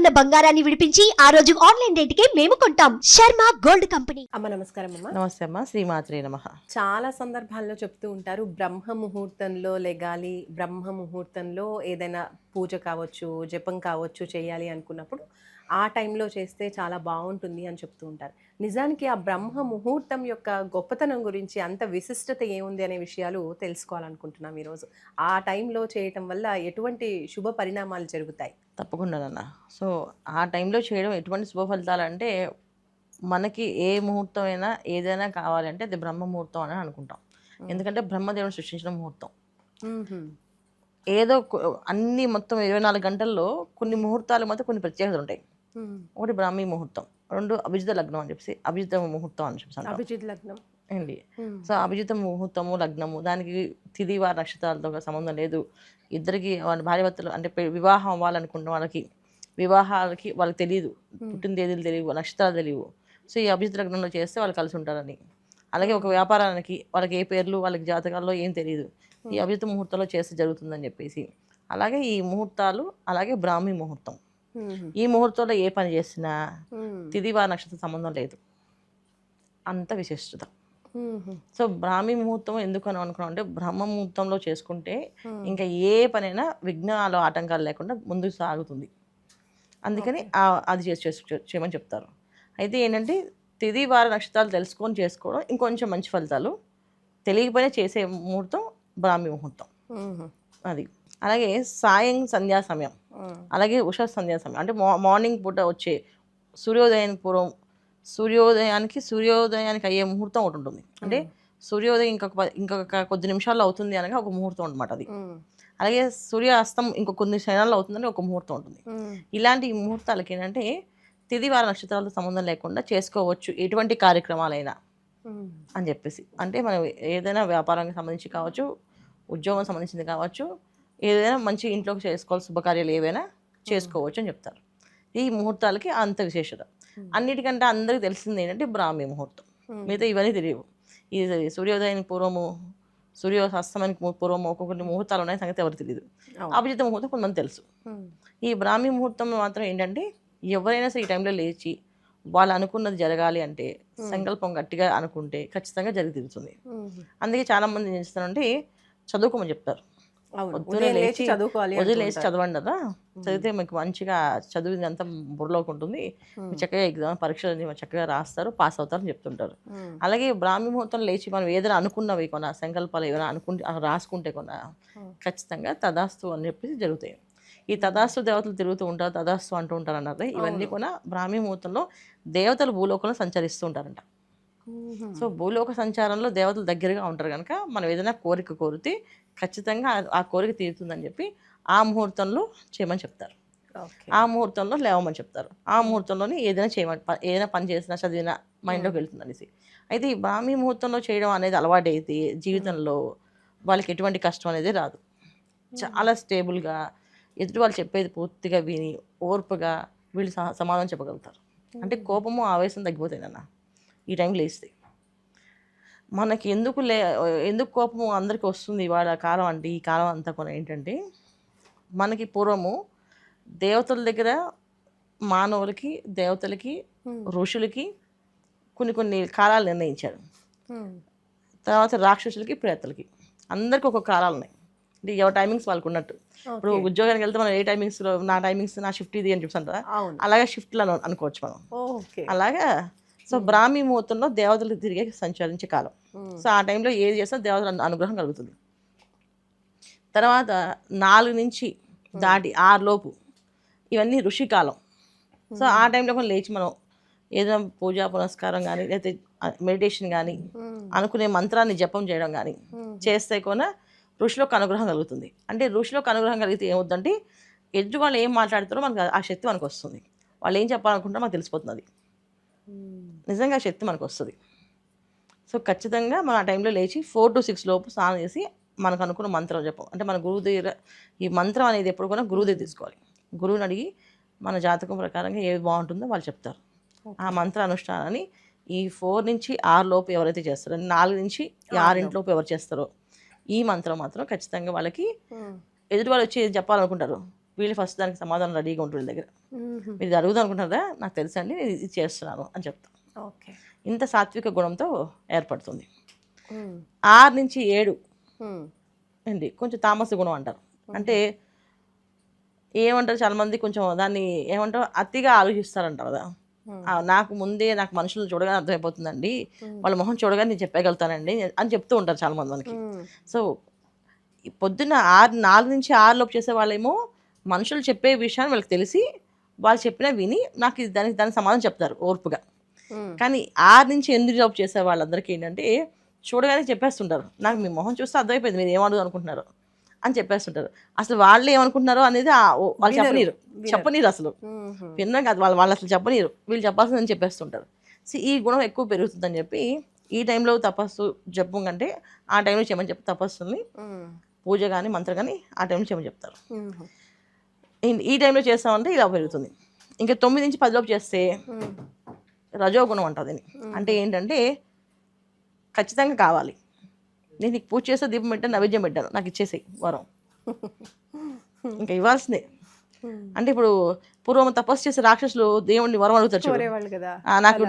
ఉన్న బంగారాన్ని విడిపించి ఆ రోజు ఆన్లైన్ రేటుకే మేము కొంటాం. Sharma gold company. అమ్మ నమస్కారం అమ్మ. నమస్తే అమ్మ, శ్రీమాత్రే నమః. చాలా సందర్భాల్లో చెప్తూ ఉంటారు బ్రహ్మ ముహూర్తంలో లెగాలి, బ్రహ్మ ముహూర్తంలో ఏదైనా పూజ కావచ్చు, జపం కావచ్చు చేయాలి అనుకున్నప్పుడు ఆ టైంలో చేస్తే చాలా బాగుంటుంది అని చెప్తూ ఉంటారు. నిజానికి ఆ బ్రహ్మ ముహూర్తం యొక్క గొప్పతనం గురించి అంత విశిష్టత ఏముంది అనే విషయాలు తెలుసుకోవాలనుకుంటున్నాం ఈరోజు. ఆ టైంలో చేయటం వల్ల ఎటువంటి శుభ పరిణామాలు జరుగుతాయి? తప్పకుండానన్న. సో ఆ టైంలో చేయడం ఎటువంటి శుభ ఫలితాలు అంటే, మనకి ఏ ముహూర్తం అయినా ఏదైనా కావాలంటే అది బ్రహ్మ ముహూర్తం అని అనుకుంటాం. ఎందుకంటే బ్రహ్మదేవుని సృష్టించిన ముహూర్తం. ఏదో అన్ని మొత్తం 24 గంటల్లో కొన్ని ముహూర్తాలు మాత్రం కొన్ని ప్రత్యేకతలు ఉంటాయి. ఒకటి బ్రాహ్మీ ముహూర్తం, రెండు అభిజిత లగ్నం అని చెప్పేసి అభిజిత ముహూర్తం అని చెప్పేసి అభిజిత్ లగ్నం ఏంటి. సో అభిజిత ముహూర్తము, లగ్నము, దానికి తిథి వారి నక్షత్రాలతో సంబంధం లేదు. ఇద్దరికి వాళ్ళ భార్యభర్తలు అంటే వివాహం అవ్వాలనుకున్న వాళ్ళకి వివాహాలకి వాళ్ళకి తెలియదు, పుట్టిన తేదీలు తెలియవు, నక్షత్రాలు తెలియవు. సో ఈ అభిజిత లగ్నంలో చేస్తే వాళ్ళు కలిసి ఉంటారని. అలాగే ఒక వ్యాపారానికి వాళ్ళకి ఏ పేర్లు వాళ్ళకి జాతకాల్లో ఏం తెలియదు, ఈ అభిజిత ముహూర్తంలో చేస్తే జరుగుతుందని చెప్పేసి. అలాగే ఈ ముహూర్తాలు, అలాగే బ్రాహ్మీ ముహూర్తం, ఈ ముహూర్తంలో ఏ పని చేసినా తిథి వారి నక్షత్ర సంబంధం లేదు, అంత విశిష్టత. సో బ్రాహ్మీ ముహూర్తం ఎందుకు అని అనుకున్నాం అంటే, బ్రహ్మ ముహూర్తంలో చేసుకుంటే ఇంకా ఏ పనైనా విఘ్నాలు ఆటంకాలు లేకుండా ముందుకు సాగుతుంది. అందుకని అది చేయమని చెప్తారు. అయితే ఏంటంటే తిథి వార నక్షత్రాలు తెలుసుకొని చేసుకోవడం ఇంకొంచెం మంచి ఫలితాలు. తెలియకపోయినా చేసే ముహూర్తం బ్రాహ్మీ ముహూర్తం అది. అలాగే సాయం సంధ్యా సమయం, అలాగే ఉషా సంధ్యా సమయం అంటే మార్నింగ్ పూట వచ్చే సూర్యోదయానికి పూర్వం, సూర్యోదయానికి అయ్యే ముహూర్తం ఒకటి ఉంటుంది. అంటే సూర్యోదయం ఇంకొక కొద్ది నిమిషాల్లో అవుతుంది అనగా ఒక ముహూర్తం అనమాట అది. అలాగే సూర్యాస్తం ఇంకొక కొన్ని క్షణాల్లో అవుతుందని ఒక ముహూర్తం ఉంటుంది. ఇలాంటి ముహూర్తాలకి ఏంటంటే తిథి వార నక్షత్రాలతో సంబంధం లేకుండా చేసుకోవచ్చు ఎటువంటి కార్యక్రమాలైనా అని చెప్పేసి. అంటే మనం ఏదైనా వ్యాపారానికి సంబంధించి కావచ్చు, ఉద్యోగం సంబంధించింది కావచ్చు, ఏదైనా మంచి ఇంట్లోకి చేసుకోవాలి శుభకార్యాలు ఏవైనా చేసుకోవచ్చు అని చెప్తారు. ఈ ముహూర్తాలకి అంత విశేషత. అన్నిటికంటే అందరికి తెలిసింది ఏంటంటే బ్రాహ్మీ ముహూర్తం. మిగతా ఇవన్నీ తెలియవు. ఈ సూర్యోదయానికి పూర్వము, సూర్యాస్తమానికి పూర్వము ఒక్కొక్కటి ముహూర్తాలు ఉన్నాయి, సంగతి ఎవరు తెలియదు. అభిజిత ముహూర్తం కొంతమంది తెలుసు. ఈ బ్రాహ్మీ ముహూర్తం మాత్రం ఏంటంటే ఎవరైనా సరే ఈ టైంలో లేచి వాళ్ళు అనుకున్నది జరగాలి అంటే, సంకల్పం గట్టిగా అనుకుంటే ఖచ్చితంగా జరిగి తీరుతుంది. అందుకే చాలా మంది ఏం చేస్తారంటే చదువుకోమని చెప్తారు. వదిలేసి చదవండి కదా, చదివితే మీకు మంచిగా చదివింది అంతా బుర్రలోకి ఉంటుంది, చక్కగా ఎగ్జామ్ పరీక్షలు చక్కగా రాస్తారు, పాస్ అవుతారని చెప్తుంటారు. అలాగే బ్రాహ్మీ ముహూర్తం లేచి మనం ఏదైనా అనుకున్నవి కొన్న సంకల్పాలు ఏమైనా రాసుకుంటే కొన్న ఖచ్చితంగా తదాస్తు అని చెప్పేసి జరుగుతాయి. ఈ తదాస్తు దేవతలు తిరుగుతూ ఉంటారు, తదాస్తు అంటూ ఉంటారు అన్నారు. ఇవన్నీ కూడా బ్రాహ్మీ ముహూర్తంలో దేవతలు భూలోకంలో సంచరిస్తూ ఉంటారంట. సో భూలోక సంచారంలో దేవతలు దగ్గరగా ఉంటారు కనుక మనం ఏదైనా కోరిక కోరితే ఖచ్చితంగా ఆ కోరిక తీరుతుందని చెప్పి ఆ ముహూర్తంలో చేయమని చెప్తారు. ఆ ముహూర్తంలో లేవమని చెప్తారు. ఆ ముహూర్తంలోనే ఏదైనా పని చేసినా చదివినా మైండ్లోకి వెళ్తుంది అనేసి. అయితే ఈ బ్రాహ్మీ ముహూర్తంలో చేయడం అనేది అలవాటు అయితే జీవితంలో వాళ్ళకి ఎటువంటి కష్టం అనేది రాదు. చాలా స్టేబుల్గా ఎదుటి వాళ్ళు చెప్పేది పూర్తిగా విని ఓర్పుగా వీళ్ళు సమాధానం చెప్పగలుగుతారు. అంటే కోపము ఆవేశం తగ్గిపోతాయి ఈ టైం లేస్తే. మనకి ఎందుకు కోపము అందరికీ వస్తుంది ఇవాళ కాలం అంటే, ఈ కాలం అంతా కూడా ఏంటంటే, మనకి పూర్వము దేవతల దగ్గర మానవులకి, దేవతలకి, ఋషులకి కొన్ని కాలాలు నిర్ణయించారు. తర్వాత రాక్షసులకి, ప్రేతలకి అందరికీ ఒక్కొక్క కాలాలు ఉన్నాయి. అంటే ఎవరి టైమింగ్స్ వాళ్ళకు ఉన్నట్టు. ఇప్పుడు ఉద్యోగానికి వెళ్తే మనం ఏ టైమింగ్స్లో నా షిఫ్ట్ ఇది అని చెప్తాం కదా, అలాగే షిఫ్ట్లో అనుకోవచ్చు మనం. అలాగా సో బ్రాహ్మీ ముహూర్తంలో దేవతలు తిరిగే సంచరించే కాలం. సో ఆ టైంలో ఏది చేసినా దేవతల అనుగ్రహం కలుగుతుంది. తర్వాత 4 నుంచి దాటి 6 లోపు ఇవన్నీ ఋషికాలం. సో ఆ టైంలో మనం లేచి మనం ఏదైనా పూజా పునస్కారం కానీ లేకపోతే మెడిటేషన్ కానీ అనుకునే మంత్రాన్ని జపం చేయడం కానీ చేస్తే కూడా ఋషిలోకి అనుగ్రహం కలుగుతుంది. అంటే ఋషిలోకి అనుగ్రహం కలిగితే ఏమవుతుందంటే ఎదుటి వాళ్ళు ఏం మాట్లాడుతారో మనకు ఆ శక్తి మనకు వస్తుంది. వాళ్ళు ఏం చెప్పాలనుకుంటారో మనకు తెలిసిపోతుంది. నిజంగా శక్తి మనకు వస్తుంది. సో ఖచ్చితంగా మనం ఆ టైంలో లేచి 4 to 6 లోపు స్నానం చేసి మనకు అనుకున్న మంత్రం చెప్పం. అంటే మన గురువు దగ్గర ఈ మంత్రం అనేది ఎప్పుడు కూడా గురువు దగ్గర తీసుకోవాలి. గురువుని అడిగి మన జాతకం ప్రకారంగా ఏది బాగుంటుందో వాళ్ళు చెప్తారు. ఆ మంత్ర అనుష్ఠానాన్ని ఈ 4 నుంచి 6 లోపు ఎవరైతే చేస్తారో, 4 నుంచి 6 లోపు ఎవరు చేస్తారో ఈ మంత్రం మాత్రం ఖచ్చితంగా వాళ్ళకి ఎదుటి వాళ్ళు వచ్చి చెప్పాలనుకుంటారు, వీళ్ళు ఫస్ట్ దానికి సమాధానం రెడీగా ఉంటుంది దగ్గర. మీరు ఇది అడుగుదాం అనుకుంటున్నారా, నాకు తెలుసండి, నేను ఇది చేస్తున్నాను అని చెప్తాను. ఓకే. ఇంత సాత్విక గుణంతో ఏర్పడుతుంది. 6 నుంచి 7 అండి కొంచెం తామస గుణం అంటారు. అంటే ఏమంటారు చాలామంది కొంచెం దాన్ని ఏమంటారు అతిగా ఆలోచిస్తారంట కదా. నాకు ముందే నాకు మనుషులను చూడగానే అర్థమైపోతుందండి, వాళ్ళ మొహం చూడగానే నేను చెప్పగలుగుతానండి అని చెప్తూ ఉంటారు చాలామంది మనకి. సో పొద్దున్న 4 నుంచి 6 లోపు చేసే వాళ్ళేమో మనుషులు చెప్పే విషయాన్ని వాళ్ళకి తెలిసి వాళ్ళు చెప్పినా విని నాకు దానికి సమాధానం చెప్తారు ఓర్పుగా. కానీ 6 నుంచి 8 లోపు చేసే వాళ్ళందరికీ ఏంటంటే చూడగానే చెప్పేస్తుంటారు, నాకు మీ మొహం చూస్తే అర్థమైపోయింది మీరు ఏమడుగు అనుకుంటున్నారు అని చెప్పేస్తుంటారు. అసలు వాళ్ళు ఏమనుకుంటున్నారో అనేది వాళ్ళు చెప్పనీరు అసలు విన్నాం కాదు, వాళ్ళు అసలు చెప్పనీరు, వీళ్ళు చెప్పాల్సిందని చెప్పేస్తుంటారు. సో ఈ గుణం ఎక్కువ పెరుగుతుందని చెప్పి ఈ టైంలో తపస్సు జపం కంటే ఆ టైంలో చేయమని చెప్పి తపస్సుని పూజ కానీ మంత్రం కానీ ఆ టైంలో చేయమని చెప్తారు. ఈ టైంలో చేస్తామంటే ఇలా పెరుగుతుంది. ఇంకా 9 నుంచి 10 లోపు చేస్తే రజోగుణం అంటుంది. అంటే ఏంటంటే ఖచ్చితంగా కావాలి, నేను నీకు పూజ చేస్తే దీపం పెట్టాను నైవేద్యం పెట్టాను నాకు ఇచ్చేసేయి వరం, ఇంకా ఇవ్వాల్సిందే. అంటే ఇప్పుడు పూర్వం తపస్సు చేసే రాక్షసులు దేవుడిని వరం అడుగుతారు చూడు,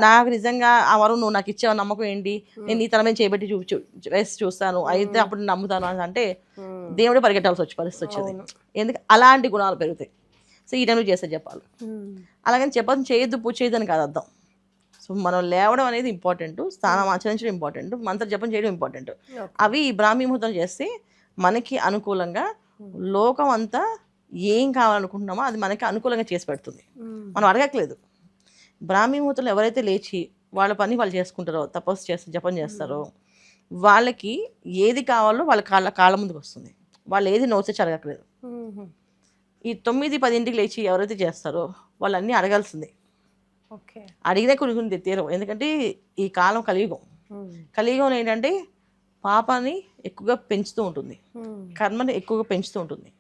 నాకు నిజంగా ఆ వరం నువ్వు నాకు ఇచ్చావు నమ్మకం ఏంటి, నేను నీ తల మీద చేయబెట్టి వేసి చూస్తాను అయితే అప్పుడు నమ్ముతాను అని అంటే దేవుడే పరిగెట్టాల్సి పరిస్థితి వచ్చేది. ఎందుకు అలాంటి గుణాలు పెరుగుతాయి. సో ఈ టైంలో చేస్తే చెప్పాలి. అలాగని చెప్పని చేయొద్దు పూజ చేయొద్దు అని కాదు అర్థం. సో మనం లేవడం అనేది ఇంపార్టెంట్, స్నానం ఆచరించడం ఇంపార్టెంట్, మంత్ర జపం చేయడం ఇంపార్టెంట్. అవి బ్రాహ్మీ ముహూర్తం చేస్తే మనకి అనుకూలంగా లోకం అంతా ఏం కావాలనుకుంటున్నామో అది మనకి అనుకూలంగా చేసి పెడుతుంది. మనం అడగట్లేదు. బ్రాహ్మీ ముహూర్తంలో ఎవరైతే లేచి వాళ్ళ పని వాళ్ళు చేసుకుంటారో తపస్సు చేస్తే జపం చేస్తారో వాళ్ళకి ఏది కావాలో వాళ్ళ కాళ్ళ ముందుకు వస్తుంది. వాళ్ళు ఏది నోచేసి అడగట్లేదు. ఈ 9-10 లేచి ఎవరైతే చేస్తారో వాళ్ళన్నీ అడగాల్సిందే. అడిగినా కొన్ని తీరవు. ఎందుకంటే ఈ కాలం కలియుగం ఏంటంటే పాపాన్ని ఎక్కువగా పెంచుతూ ఉంటుంది, కర్మని ఎక్కువగా పెంచుతూ ఉంటుంది.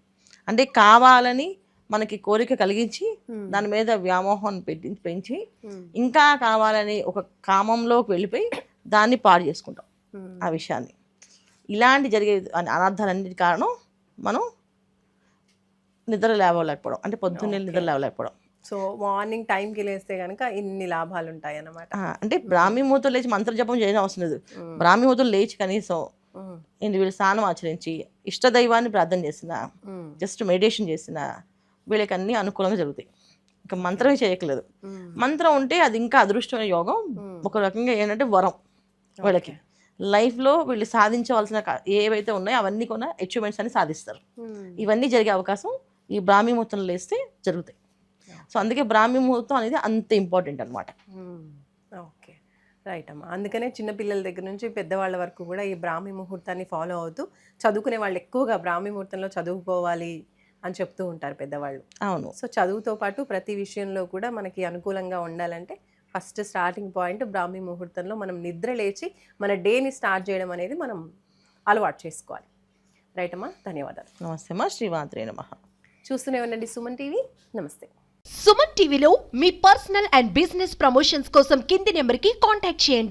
అంటే కావాలని మనకి కోరిక కలిగించి దాని మీద వ్యామోహాన్ని పెంచి ఇంకా కావాలని ఒక కామంలోకి వెళ్ళిపోయి దాన్ని పాడు చేసుకుంటాం ఆ విషయాన్ని. ఇలాంటి జరిగే అనర్థాలన్నిటి కారణం మనం నిద్ర లేవలేకపోవడం, అంటే పొద్దున్నే నిద్ర లేవలేకపోవడం. సో మార్నింగ్ టైంకి లేస్తే కనుక ఇన్ని లాభాలు ఉంటాయి అన్నమాట. అంటే బ్రాహ్మీ ముహూర్తం లేచి మంత్ర జపం చేయడం అవసరం లేదు. బ్రాహ్మీ ముహూర్తం లేచి కనీసం వీళ్ళు స్నానం ఆచరించి ఇష్టదైవాన్ని ప్రార్థన చేసిన జస్ట్ మెడిటేషన్ చేసిన వీళ్ళకి అన్ని అనుకూలంగా జరుగుతాయి. ఇంకా మంత్రమే చేయట్లేదు. మంత్రం ఉంటే అది ఇంకా అదృష్టమైన యోగం. ఒక రకంగా ఏంటంటే వరం వీళ్ళకి లైఫ్లో వీళ్ళు సాధించవలసిన ఏవైతే ఉన్నాయో అవన్నీ కూడా అచీవ్మెంట్స్ అని సాధిస్తారు. ఇవన్నీ జరిగే అవకాశం ఈ బ్రాహ్మీ ముహూర్తంలో లేస్తే జరుగుతాయి. సో అందుకే బ్రాహ్మీ ముహూర్తం అనేది అంత ఇంపార్టెంట్ అనమాట. ఓకే, రైట్ అమ్మా. అందుకనే చిన్నపిల్లల దగ్గర నుంచి పెద్దవాళ్ళ వరకు కూడా ఈ బ్రాహ్మీ ముహూర్తాన్ని ఫాలో అవుతూ చదువుకునే వాళ్ళు ఎక్కువగా బ్రాహ్మీ ముహూర్తంలో చదువుకోవాలి అని చెప్తూ ఉంటారు పెద్దవాళ్ళు. అవును. సో చదువుతో పాటు ప్రతి విషయంలో కూడా మనకి అనుకూలంగా ఉండాలంటే ఫస్ట్ స్టార్టింగ్ పాయింట్ బ్రాహ్మీ ముహూర్తంలో మనం నిద్ర లేచి మన డేని స్టార్ట్ చేయడం అనేది మనం అలవాటు చేసుకోవాలి. రైట్ అమ్మా, ధన్యవాదాలు. నమస్తే అమ్మా. శ్రీమాత్రే నమః. చూస్తూనే ఉండండి సుమన్ టీవీ. నమస్తే. సుమన్ టీవీలో మీ పర్సనల్ అండ్ బిజినెస్ ప్రమోషన్స్ కోసం కింది నెంబర్కి కాంటాక్ట్ చేయండి.